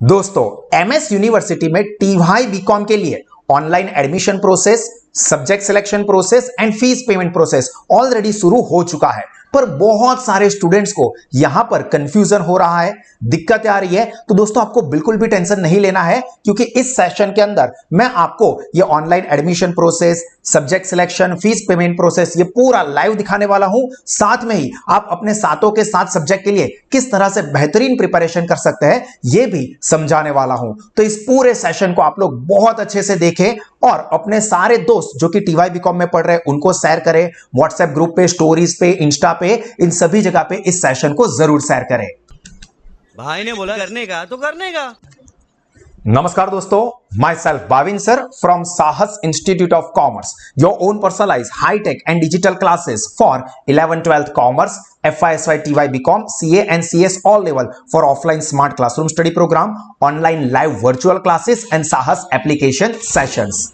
दोस्तों, MS university में TY BCom के लिए online admission process, subject selection process and fees payment process already शुरू हो चुका है। पर बहुत सारे स्टूडेंट्स को यहां पर कंफ्यूजन हो रहा है, दिक्कतें आ रही है। तो दोस्तों, आपको बिल्कुल भी टेंशन नहीं लेना है, क्योंकि इस सेशन के अंदर मैं आपको ये online admission process, subject selection, fees payment process ये पूरा लाइव दिखाने वाला हूं। साथ में ही आप अपने सातों के साथ सब्जेक्ट के लिए किस तरह से बेहतरीन प्रिपरेशन कर सकते हैं ये भी समझाने वाला हूं। तो इस पूरे सेशन को आप लोग बहुत अच्छे से देखें और अपने सारे दोस्त जो कि टीवाई बीकॉम में पढ़ रहे हैं उनको शेयर करें, व्हाट्सएप ग्रुप पे, स्टोरीज पे, इंस्टा पे, इन सभी जगह पे इस सेशन को जरूर शेयर करें। भाई ने बोला करने का तो करने का। नमस्कार दोस्तों, myself Bhavin sir from Sahas institute of commerce, your own personalize high tech and digital classes for 11th-12th commerce, FY/SY, TY BCom, CA and CS all level for offline smart classroom study program, online live virtual classes and साहस application sessions.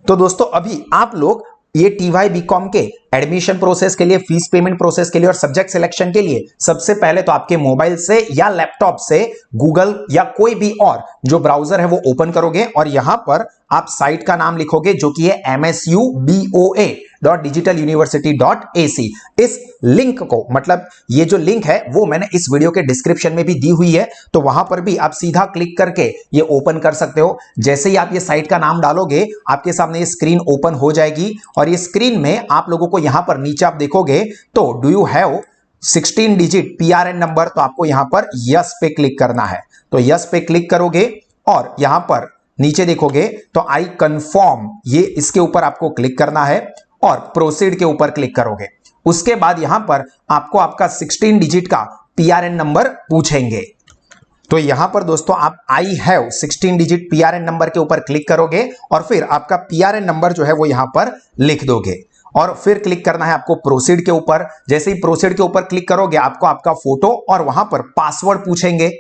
तो दोस्तों, अभी आप लोग ये TY BCom के admission process के लिए, फीस पेमेंट प्रोसेस के लिए और सब्जेक्ट सिलेक्शन के लिए सबसे पहले तो आपके मोबाइल से या लैपटॉप से गूगल या कोई भी और जो ब्राउजर है वो ओपन करोगे और यहां पर आप साइट का नाम लिखोगे जो कि है msuboa.digitaluniversity.ac। इस लिंक को, मतलब ये जो लिंक है वो मैंने इस वीडियो के डिस्क्रिप्शन में भी दी हुई है, तो वहां पर भी आप सीधा क्लिक करके ये ओपन कर सकते हो। जैसे ही आप ये साइट का नाम डालोगे आपके सामने ये स्क्रीन ओपन हो जाएगी और ये स्क्रीन में आप लोगों को यहां पर नीचे आप देखोगे तो do you have 16 digit PRN number, तो आपको यहां पर यस पे क्लिक करना है। तो यस पे क्लिक करोगे और यहां पर नीचे देखोगे तो आई कंफर्म, ये इसके ऊपर आपको क्लिक करना है और प्रोसीड के ऊपर क्लिक करोगे। उसके बाद यहां पर आपको आपका 16 डिजिट का PRN नंबर पूछेंगे। तो यहां पर दोस्तों आप I have 16 digit PRN number के ऊपर क्लिक करोगे और फिर आपका PRN नंबर जो है वो यहां पर लिख दोगे और फिर क्लिक करना है आपको प्रोसीड के ऊपर। जैसे ही प्रोसीड के ऊपर क्लिक करोगे आपको आपका फोटो और वहां पर पासवर्ड पूछेंगे।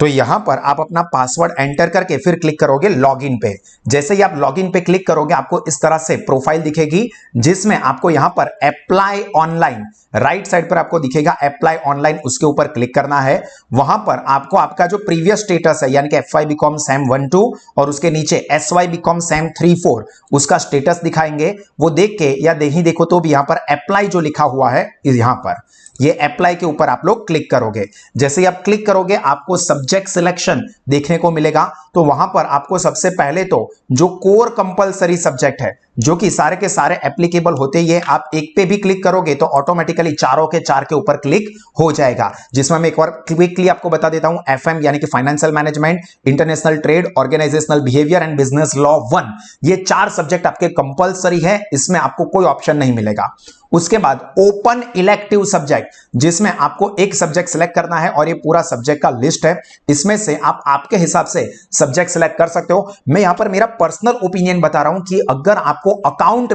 तो यहां पर आप अपना पासवर्ड एंटर करके फिर क्लिक करोगे लॉगिन पे। जैसे ही आप लॉगिन पे क्लिक करोगे आपको इस तरह से प्रोफाइल दिखेगी, जिसमें आपको यहां पर अप्लाई ऑनलाइन, राइट साइड पर आपको दिखेगा अप्लाई ऑनलाइन, उसके ऊपर क्लिक करना है। वहां पर आपको आपका जो प्रीवियस स्टेटस है यानी कि FY BCom SEM 1-2 और उसके नीचे SY BCom SEM 3-4 उसका स्टेटस दिखाएंगे। वो देख के या नहीं देखो तो भी यहां पर अप्लाई जो लिखा हुआ है, यहां पर ये अप्लाई के ऊपर आप लोग क्लिक करोगे। जैसे ही आप क्लिक करोगे आपको सब्जेक्ट सिलेक्शन देखने को मिलेगा। तो वहां पर आपको सबसे पहले तो जो कोर कंपलसरी सब्जेक्ट है जो कि सारे के सारे एप्लीकेबल होते हैं, ये आप एक पे भी क्लिक करोगे तो ऑटोमेटिकली चारों के चार के ऊपर क्लिक हो जाएगा। जिसमें मैं एक बार क्विकली आपको बता देता हूं, FM यानी कि financial management, international trade, organizational behaviour and business law 1, ये चार सब्जेक्ट आपके कंपलसरी है, इसमें आपको कोई ऑप्शन नहीं मिलेगा। उसके बाद ओपन इलेक्टिव सब्जेक्ट, जिसमें आपको एक सब्जेक्ट सिलेक्ट करना है और ये पूरा सब्जेक्ट का लिस्ट है। इसमें से आप आपके हिसाब से सब्जेक्ट सिलेक्ट कर सकते हो। मैं यहां पर मेरा पर्सनल ओपिनियन बता रहा हूं कि अगर आपको अकाउंट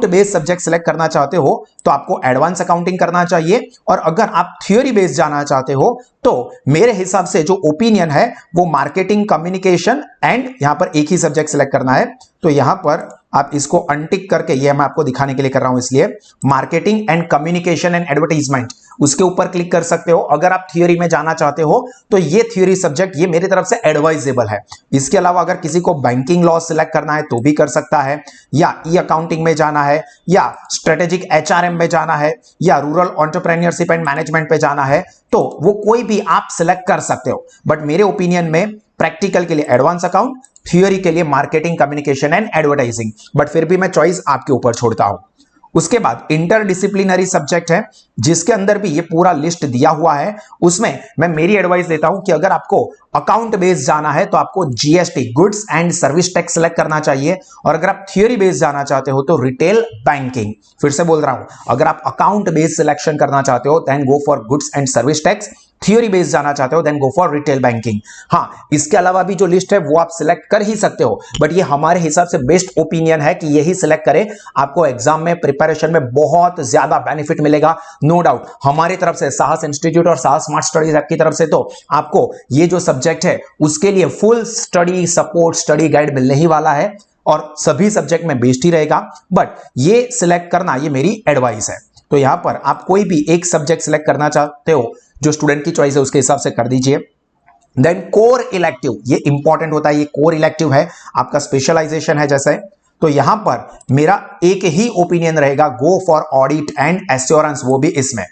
बेस्ड सब्जेक्ट सिलेक्ट करना चाहते हो तो आपको एडवांस अकाउंटिंग करना चाहिए, और अगर आप थ्योरी बेस्ड जाना चाहते हो तो मेरे हिसाब से जो ओपिनियन है वो मार्केटिंग, कम्युनिकेशन एंड यहां पर एक ही सब्जेक्ट सिलेक्ट करना है। तो यहां पर आप इसको अनटिक करके, ये मैं आपको दिखाने के लिए कर रहा हूं इसलिए, marketing and communication and advertisement उसके ऊपर क्लिक कर सकते हो। अगर आप थ्योरी में जाना चाहते हो तो ये थ्योरी सब्जेक्ट ये मेरी तरफ से एडवाइजेबल है। इसके अलावा अगर किसी को बैंकिंग लॉ सिलेक्ट करना है तो भी कर सकता है, या ई अकाउंटिंग में जाना है, या स्ट्रेटेजिक HRM में जाना है, या रूरल एंटरप्रेन्योरशिप एंड मैनेजमेंट पे जाना है, तो वो कोई भी आप सिलेक्ट कर सकते हो। बट मेरे ओपिनियन में प्रैक्टिकल के लिए एडवांस अकाउंट, थ्योरी के लिए marketing, communication and advertising, but फिर भी मैं चॉइस आपके ऊपर छोड़ता हूं। उसके बाद इंटरडिसिप्लिनरी सब्जेक्ट है जिसके अंदर भी ये पूरा लिस्ट दिया हुआ है। उसमें मैं मेरी एडवाइस देता हूं कि अगर आपको अकाउंट बेस्ड जाना है तो आपको GST, goods and service tax select करना चाहिए, और अगर आप थ्योरी बेस्ड जाना चाहते हो तो रिटेल बैंकिंग। फिर से बोल रहा हूं, अगर आप अकाउंट बेस्ड सिलेक्शन करना चाहते हो then go for goods and service tax, theory based जाना चाहते हो then go for retail banking. हाँ, इसके अलावा भी जो लिस्ट है वो आप सिलेक्ट कर ही सकते हो, बट ये हमारे हिसाब से बेस्ट ओपिनियन है कि यही सिलेक्ट करें। आपको एग्जाम में, प्रिपरेशन में बहुत ज्यादा बेनिफिट मिलेगा, नो डाउट। हमारी तरफ से, साहस इंस्टीट्यूट और साहस स्मार्ट स्टडीज ऐप की तरफ से, तो आपको ये जो सब्जेक्ट है उसके लिए full study support, study guide मिलने ही वाला है और सभी सब्जेक्ट में बेस्ट ही रहेगा। बट ये सिलेक्ट करना, ये मेरी एडवाइस है। तो यहां पर आप कोई भी एक सब्जेक्ट सिलेक्ट करना चाहते हो, जो स्टूडेंट की चॉइस है उसके हिसाब से कर दीजिए। देन कोर इलेक्टिव, ये इंपॉर्टेंट होता है, ये कोर इलेक्टिव है, आपका स्पेशलाइजेशन है जैसे। तो यहां पर मेरा एक ही ओपिनियन रहेगा, go for audit and assurance, वो भी इसमें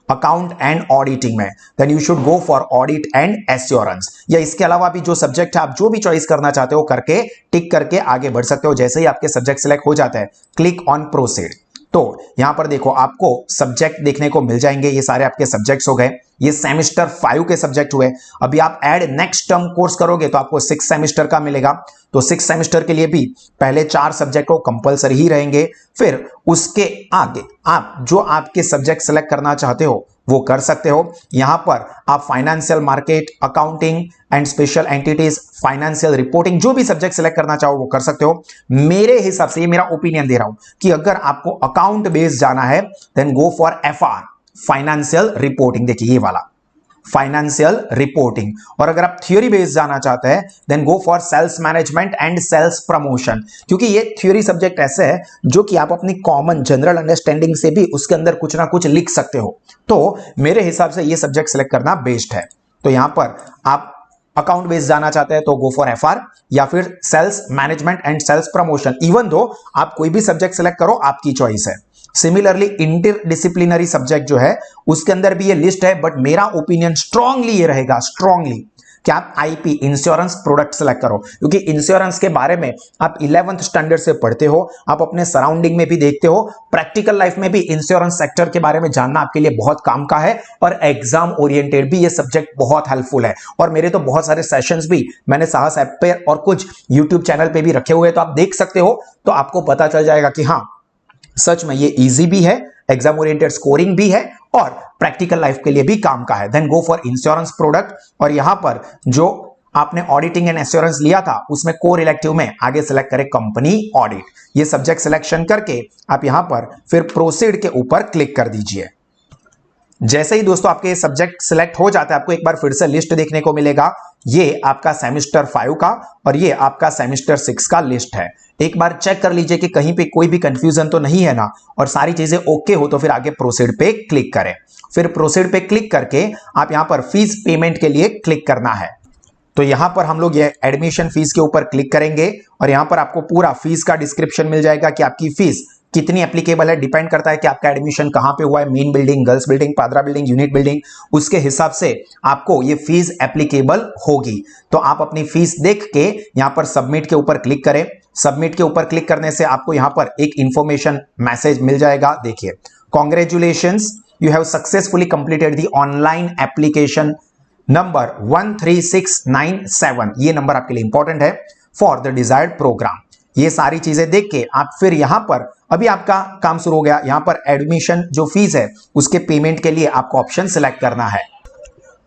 अकाउंट एंड ऑडिटिंग में, then you should go for audit and assurance. या इसके अलावा भी जो सब्जेक्ट है आप जो भी चॉइस करना चाहते हो करके टिक करके आगे बढ़ सकते हो। जैसे ही आपके सब्जेक्ट सिलेक्ट हो जाता है, क्लिक ऑन प्रोसीड। तो यहां पर देखो आपको सब्जेक्ट देखने को मिल जाएंगे, ये सारे आपके सब्जेक्ट्स हो गए, ये सेमेस्टर 5 के सब्जेक्ट हुए। अभी आप ऐड नेक्स्ट टर्म कोर्स करोगे तो आपको 6 सेमेस्टर का मिलेगा। तो 6 सेमेस्टर के लिए भी पहले 4 सब्जेक्ट को कंपलसरी ही रहेंगे, फिर उसके आगे आप जो आपके सब्जेक्ट सेलेक्ट करना चाहते हो वो कर सकते हो। यहां पर आप financial market, accounting and special entities, financial reporting, जो भी सब्जेक्ट सेलेक्ट करना चाहो वो कर सकते हो। मेरे हिसाब से, ये मेरा ओपिनियन दे रहा हूं कि अगर आपको अकाउंट बेस्ड जाना है then go for FR, financial reporting. देखिए ये वाला फाइनेंशियल रिपोर्टिंग। और अगर आप थ्योरी बेस्ड जाना चाहते हैं then go for sales management and sales promotion, क्योंकि ये थ्योरी सब्जेक्ट ऐसे है जो कि आप अपनी कॉमन जनरल अंडरस्टैंडिंग से भी उसके अंदर कुछ ना कुछ लिख सकते हो। तो मेरे हिसाब से ये सब्जेक्ट सिलेक्ट करना बेस्ट है। तो यहां पर आप अकाउंट बेस्ड जाना चाहते हैं तो गो फॉर एफआर, या फिर sales management and sales promotion. Even though आप कोई भी सब्जेक्ट सिलेक्ट करो, आपकी चॉइस है। सिमिलरली इंटरडिसिप्लिनरी सब्जेक्ट जो है उसके अंदर भी ये लिस्ट है, बट मेरा ओपिनियन स्ट्रांगली ये रहेगा, स्ट्रांगली, कि आप आईपी इंश्योरेंस प्रोडक्ट सेलेक्ट करो, क्योंकि इंश्योरेंस के बारे में आप 11th स्टैंडर्ड से पढ़ते हो, आप अपने सराउंडिंग में भी देखते हो, प्रैक्टिकल लाइफ में भी इंश्योरेंस सेक्टर के बारे में जानना आपके लिए बहुत काम का है, और एग्जाम ओरिएंटेड भी ये सब्जेक्ट बहुत हेल्पफुल है। और मेरे तो बहुत सारे सेशंस भी मैंने साहस ऐप पे और कुछ यूट्यूब चैनल पे भी रखे हुए हैं, तो आप देख सकते हो, तो आपको पता चल जाएगा कि हाँ सच में ये इजी भी है, एग्जाम ओरिएंटेड स्कोरिंग भी है, और प्रैक्टिकल लाइफ के लिए भी काम का है। Then go for insurance product. और यहां पर जो आपने ऑडिटिंग एंड एश्योरेंस लिया था उसमें कोर इलेक्टिव में आगे सेलेक्ट करें कंपनी ऑडिट। ये सब्जेक्ट सिलेक्शन करके आप यहां पर फिर प्रोसीड के ऊपर क्लिक कर दीजिए। जैसे ही दोस्तों आपके सब्जेक्ट सिलेक्ट हो जाता है, आपको एक बार फिर से लिस्ट देखने को मिलेगा, ये आपका सेमेस्टर 5 का और ये आपका सेमेस्टर 6 का लिस्ट है। एक बार चेक कर लीजिए कि कहीं पे कोई भी कंफ्यूजन तो नहीं है ना, और सारी चीजें ओके हो तो फिर आगे प्रोसीड पे क्लिक करें। फिर प्रोसीड पे क्लिक करके आप यहां पर फीस पेमेंट के लिए क्लिक करना है। तो यहां पर हम लोग ये एडमिशन फीस के ऊपर क्लिक करेंगे, और यहां पर आपको पूरा फीस का डिस्क्रिप्शन मिल जाएगा कि आपकी फीस कितनी एप्लीकेबल है। डिपेंड करता है कि आपका एडमिशन कहां पे हुआ है, main building, girls building, पादरा building, unit building, उसके हिसाब से आपको ये फीस एप्लीकेबल होगी। तो आप अपनी फीस देख के यहां पर सबमिट के ऊपर क्लिक करें। सबमिट के ऊपर क्लिक करने से आपको यहां पर एक इंफॉर्मेशन मैसेज मिल जाएगा। देखिए, congratulations, you have successfully completed the online application number 13697, ये नंबर आपके लिए इंपॉर्टेंट है, फॉर द डिजायर्ड प्रोग्राम। ये सारी चीजें देख के आप फिर यहां पर अभी आपका काम शुरू हो गया। यहां पर एडमिशन जो फीस है उसके पेमेंट के लिए आपको ऑप्शन सिलेक्ट करना है।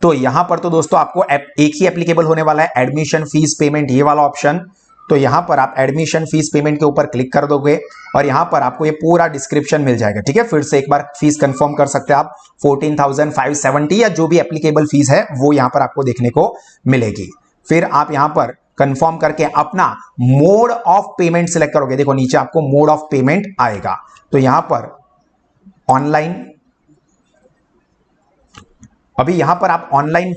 तो यहां पर तो दोस्तों आपको एक ही एप्लीकेबल होने वाला है, एडमिशन फीस पेमेंट, ये वाला ऑप्शन। तो यहां पर आप एडमिशन फीस पेमेंट के ऊपर क्लिक कर दोगे और यहां पर आपको ये पूरा डिस्क्रिप्शन मिल जाएगा। ठीक है, फिर से एक बार फीस कंफर्म कर सकते हैं आप, 14,570 या जो भी एप्लीकेबल फीस है वो यहां पर आपको देखने को मिलेगी। फिर आप यहां पर कंफर्म करके अपना मोड ऑफ पेमेंट सिलेक्ट करोगे। देखो नीचे आपको मोड ऑफ पेमेंट आएगा, तो यहां पर ऑनलाइन, अभी यहां पर आप ऑनलाइन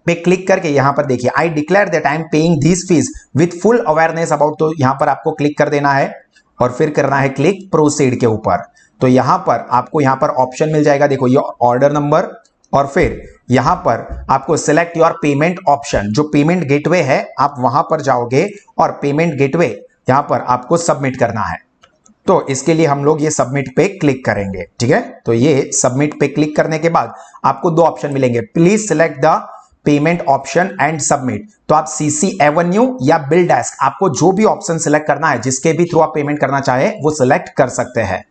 पे क्लिक करके यहां पर देखिए, I declare that I am paying this fees with full awareness about, तो यहां पर आपको क्लिक कर देना है और फिर करना है क्लिक प्रोसीड के ऊपर। तो यहां पर आपको यहां पर ऑप्शन मिल जाएगा, देखो ये ऑर्डर नंबर, और फिर यहां पर आपको सिलेक्ट योर पेमेंट ऑप्शन, जो पेमेंट गेटवे है आप वहां पर जाओगे और पेमेंट गेटवे यहां पर आपको सबमिट करना है। तो इसके लिए हम लोग ये सबमिट पे क्लिक करेंगे। ठीक है, तो ये सबमिट पे क्लिक करने के बाद आपको दो ऑप्शन मिलेंगे, please select the payment option and submit. तो आप सीसी एवेन्यू या बिल डेस्क, आपको जो भी ऑप्शन सिलेक्ट करना है, जिसके भी थ्रू आप पेमेंट करना चाहे वो सिलेक्ट कर सकते हैं।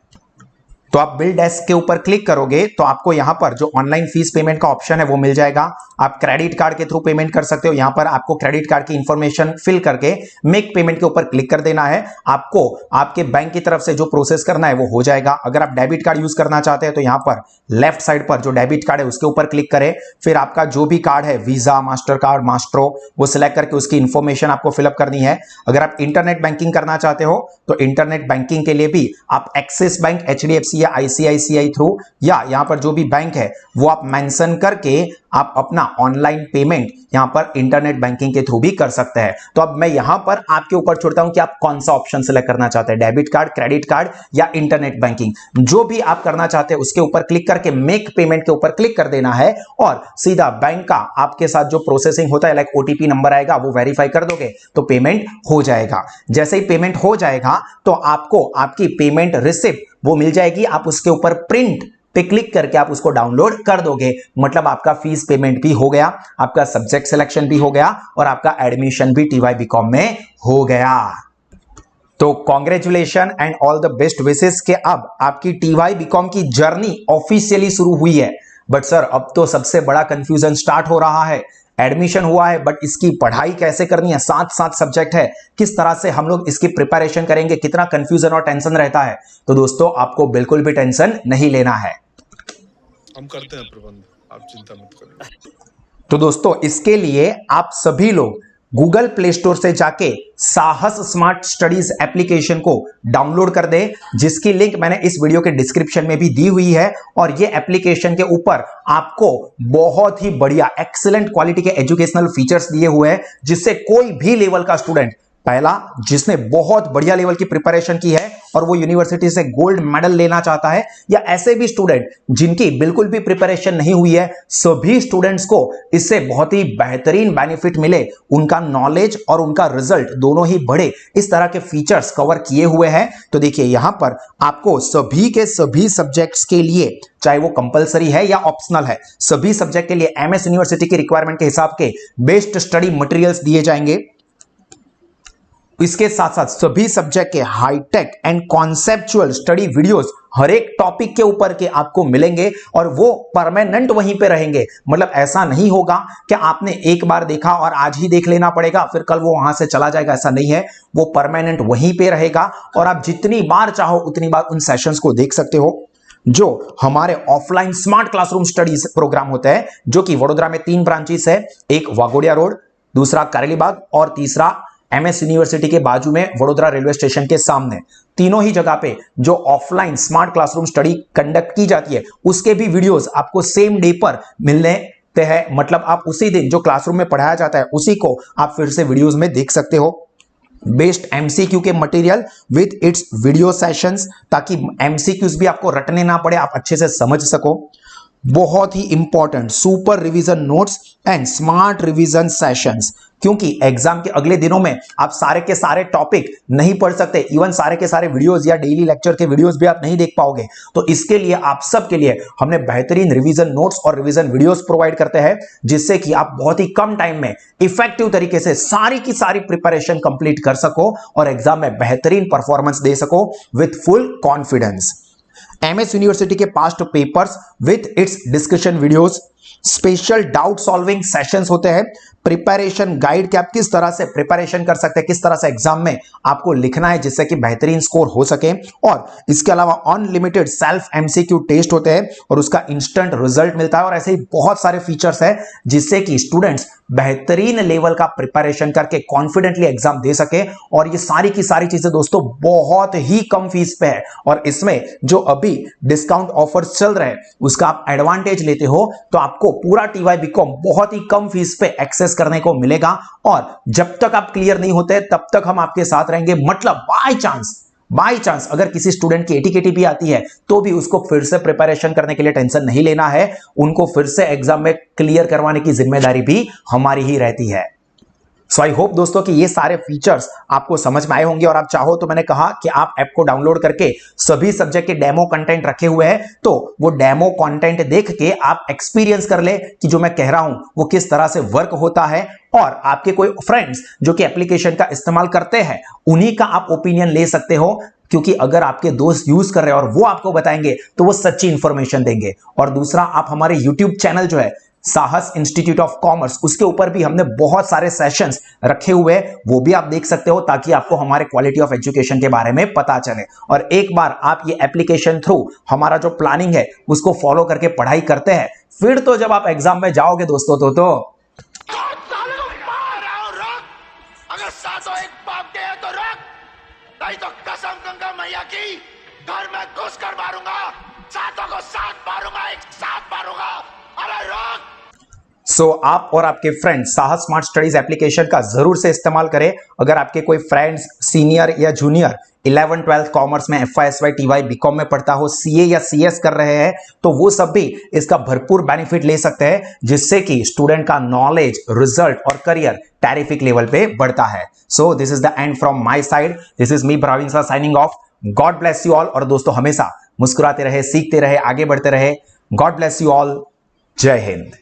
तो आप बिल डेस्क के ऊपर क्लिक करोगे तो आपको यहां पर जो ऑनलाइन फीस पेमेंट का ऑप्शन है वो मिल जाएगा। आप क्रेडिट कार्ड के थ्रू पेमेंट कर सकते हो। यहां पर आपको क्रेडिट कार्ड की इंफॉर्मेशन फिल करके मेक पेमेंट के ऊपर क्लिक कर देना है। आपको आपके बैंक की तरफ से जो प्रोसेस करना है वो हो जाएगा। अगर आप डेबिट कार्ड यूज करना चाहते हैं तो यहां पर लेफ्ट साइड पर जो डेबिट कार्ड है उसके ऊपर क्लिक करें, फिर आपका जो भी कार्ड है, वीजा, मास्टर कार्ड, मास्ट्रो, वो सिलेक्ट करके उसकी इंफॉर्मेशन आपको फिलअप करनी है। अगर आप इंटरनेट बैंकिंग करना चाहते हो तो इंटरनेट बैंकिंग के लिए भी आप एक्सिस बैंक, HDFC या आईसीआईसीआई थ्रू या यहां पर जो भी बैंक है वो आप मेंशन करके आप अपना ऑनलाइन पेमेंट यहां पर इंटरनेट बैंकिंग के थ्रू भी कर सकते हैं। तो अब मैं यहां पर आपके ऊपर छोड़ता हूं कि आप कौन सा ऑप्शन सेलेक्ट करना चाहते हैं, डेबिट कार्ड, क्रेडिट कार्ड या इंटरनेट बैंकिंग। जो भी आप करना चाहते हैं उसके ऊपर क्लिक करके मेक पेमेंट के ऊपर क्लिक कर देना है और सीधा बैंक का आपके साथ जो प्रोसेसिंग होता है, लाइक ओटीपी नंबर आएगा वो वेरीफाई कर दोगे तो पेमेंट हो जाएगा। जैसे ही पेमेंट हो जाएगा तो आपको आपकी पेमेंट रिसिप्ट वो मिल जाएगी, आप उसके ऊपर प्रिंट पे क्लिक करके आप उसको डाउनलोड कर दोगे। मतलब आपका फीस पेमेंट भी हो गया, आपका सब्जेक्ट सिलेक्शन भी हो गया और आपका एडमिशन भी टीवाई बीकॉम में हो गया। तो congratulation and all the best wishes के अब आपकी टीवाई बीकॉम की जर्नी ऑफिशियली शुरू हुई है। बट सर अब तो सबसे बड़ा कंफ्यूजन स्टार्ट हो रहा है, एडमिशन हुआ है बट इसकी पढ़ाई कैसे करनी है, 7 सब्जेक्ट है, किस तरह से हम लोग इसकी प्रिपरेशन करेंगे, कितना कंफ्यूजन और टेंशन रहता है। तो दोस्तों आपको बिल्कुल भी टेंशन नहीं लेना है, हम करते हैं प्रबंध, आप चिंता मत करिए। तो दोस्तों इसके लिए आप सभी लोग गूगल प्ले स्टोर से जाके साहस स्मार्ट स्टडीज एप्लीकेशन को डाउनलोड कर दे, जिसकी लिंक मैंने इस वीडियो के डिस्क्रिप्शन में भी दी हुई है। और ये एप्लीकेशन के ऊपर आपको बहुत ही बढ़िया एक्सीलेंट क्वालिटी के एजुकेशनल फीचर्स दिए हुए हैं, जिससे कोई भी लेवल का स्टूडेंट, पहला जिसने बहुत बढ़िया लेवल की प्रिपरेशन की है और वो यूनिवर्सिटी से गोल्ड मेडल लेना चाहता है, या ऐसे भी स्टूडेंट जिनकी बिल्कुल भी प्रिपरेशन नहीं हुई है, सभी स्टूडेंट्स को इससे बहुत ही बेहतरीन बेनिफिट मिले, उनका नॉलेज और उनका रिजल्ट दोनों ही बढ़े, इस तरह के फीचर्स कवर किए हुए हैं। तो देखिए यहां पर आपको सभी के सभी सब्जेक्ट्स के लिए, चाहे वो कंपलसरी है या ऑप्शनल है, सभी सब्जेक्ट के लिए एमएस यूनिवर्सिटी की रिक्वायरमेंट के हिसाब के बेस्ट स्टडी मटेरियल्स दिए जाएंगे। इसके साथ साथ सभी सब्जेक्ट के high tech and conceptual study videos हर एक टॉपिक के ऊपर के आपको मिलेंगे और वो परमानेंट वहीं पे रहेंगे। मतलब ऐसा नहीं होगा कि आपने एक बार देखा और आज ही देख लेना पड़ेगा फिर कल वो वहां से चला जाएगा, ऐसा नहीं है, वो परमानेंट वहीं पे रहेगा और आप जितनी बार चाहो उतनी बार उन सेशंस को देख सकते हो। जो हमारे offline smart classroom studies program होते हैं, जो कि वडोदरा में 3 ब्रांचेस है, एक वागोडिया रोड, दूसरा करेलीबाग और तीसरा एमएस यूनिवर्सिटी के बाजू में वडोदरा रेलवे स्टेशन के सामने। तीनों ही जगह पे जो offline smart classroom study conduct की जाती है उसके भी वीडियोस आपको सेम डे पर मिलने हैं। मतलब आप उसी दिन जो क्लासरूम में पढ़ाया जाता है उसी को आप फिर से वीडियोस में देख सकते हो। बेस्ट एमसीक्यू के material with its video sessions, ताकि एमसीक्यूज भी आपको रटने ना पड़े, आप अच्छे से समझ सको। बहुत ही important super revision notes and smart revision sessions, क्योंकि एग्जाम के अगले दिनों में आप सारे के सारे टॉपिक नहीं पढ़ सकते, इवन सारे के सारे वीडियोस या डेली लेक्चर के वीडियोस भी आप नहीं देख पाओगे। तो इसके लिए आप सब के लिए हमने बेहतरीन रिवीजन नोट्स और रिवीजन वीडियोस प्रोवाइड करते हैं, जिससे कि आप बहुत ही कम टाइम में इफेक्टिव तरीके से सारी की सारी प्रिपरेशन कंप्लीट कर सको और एग्जाम में बेहतरीन परफॉर्मेंस दे सको with full confidence. MS university के past papers with its discussion videos, special doubt solving sessions होते हैं, प्रिपरेशन गाइड कि आप किस तरह से प्रिपरेशन कर सकते हैं, किस तरह से एग्जाम में आपको लिखना है जिससे कि बेहतरीन स्कोर हो सके। और इसके अलावा अनलिमिटेड सेल्फ एमसीक्यू टेस्ट होते हैं और उसका इंस्टेंट रिजल्ट मिलता है। और ऐसे ही बहुत सारे फीचर्स हैं जिससे कि स्टूडेंट्स बेहतरीन लेवल का प्रिपरेशन करके कॉन्फिडेंटली एग्जाम दे सके। और ये सारी की सारी चीजें दोस्तों बहुत ही कम फीस पे है, और इसमें जो अभी डिस्काउंट ऑफर्स चल रहे हैं उसका आप एडवांटेज लेते हो तो आपको पूरा टीवाई बीकॉम बहुत ही कम फीस पे एक्सेस करने को मिलेगा। और जब तक आप क्लियर नहीं होते तब तक हम आपके साथ रहेंगे। मतलब बाय चांस अगर किसी स्टूडेंट की एटीकेटी भी आती है तो भी उसको फिर से प्रिपरेशन करने के लिए टेंशन नहीं लेना है, उनको फिर से एग्जाम में क्लियर करवाने की जिम्मेदारी भी हमारी ही रहती है। सो आई होप दोस्तों कि ये सारे फीचर्स आपको समझ में आए होंगे, और आप चाहो तो मैंने कहा कि आप ऐप को डाउनलोड करके सभी सब्जेक्ट के डेमो कंटेंट रखे हुए हैं, तो वो डेमो कंटेंट देख के आप एक्सपीरियंस कर ले कि जो मैं कह रहा हूं वो किस तरह से वर्क होता है। और आपके कोई फ्रेंड्स जो कि एप्लीकेशन का इस्तेमाल करते हैं उन्हीं का आप ओपिनियन ले सकते हो, क्योंकि अगर आपके दोस्त यूज कर रहे हैं और वो आपको बताएंगे तो वो सच्ची इंफॉर्मेशन देंगे। और दूसरा, आप हमारे यूट्यूब चैनल जो है साहस इंस्टीट्यूट ऑफ कॉमर्स, उसके ऊपर भी हमने बहुत सारे सेशंस रखे हुए हैं, वो भी आप देख सकते हो, ताकि आपको हमारे क्वालिटी ऑफ एजुकेशन के बारे में पता चले। और एक बार आप ये एप्लीकेशन थ्रू हमारा जो प्लानिंग है उसको फॉलो करके पढ़ाई करते हैं, फिर तो जब आप एग्जाम में जाओगे दोस्तों तो अगर सातों एक बाप के हैं तो रख, नहीं तो कसम गंगा मैया की घर में मैं घुस कर मारूंगा, सातों को साथ मारूंगा, एक साथ मारूंगा। अरे रोक। सो आप और आपके फ्रेंड्स साहस स्मार्ट स्टडीज एप्लीकेशन का जरूर से इस्तेमाल करें। अगर आपके कोई फ्रेंड्स सीनियर या जूनियर 11th 12th कॉमर्स में FY TY बीकॉम में पढ़ता हो, CA या CS कर रहे हैं, तो वो सब भी इसका भरपूर बेनिफिट ले सकते हैं, जिससे कि स्टूडेंट का नॉलेज, रिजल्ट और करियर टेरिफिक लेवल पे बढ़ता है। So this is the end from my side. This is me Praveen sir signing off. God bless you all. और दोस्तों हमेशा मुस्कुराते रहे, सीखते रहे, आगे बढ़ते रहे। God bless you all. जय हिंद।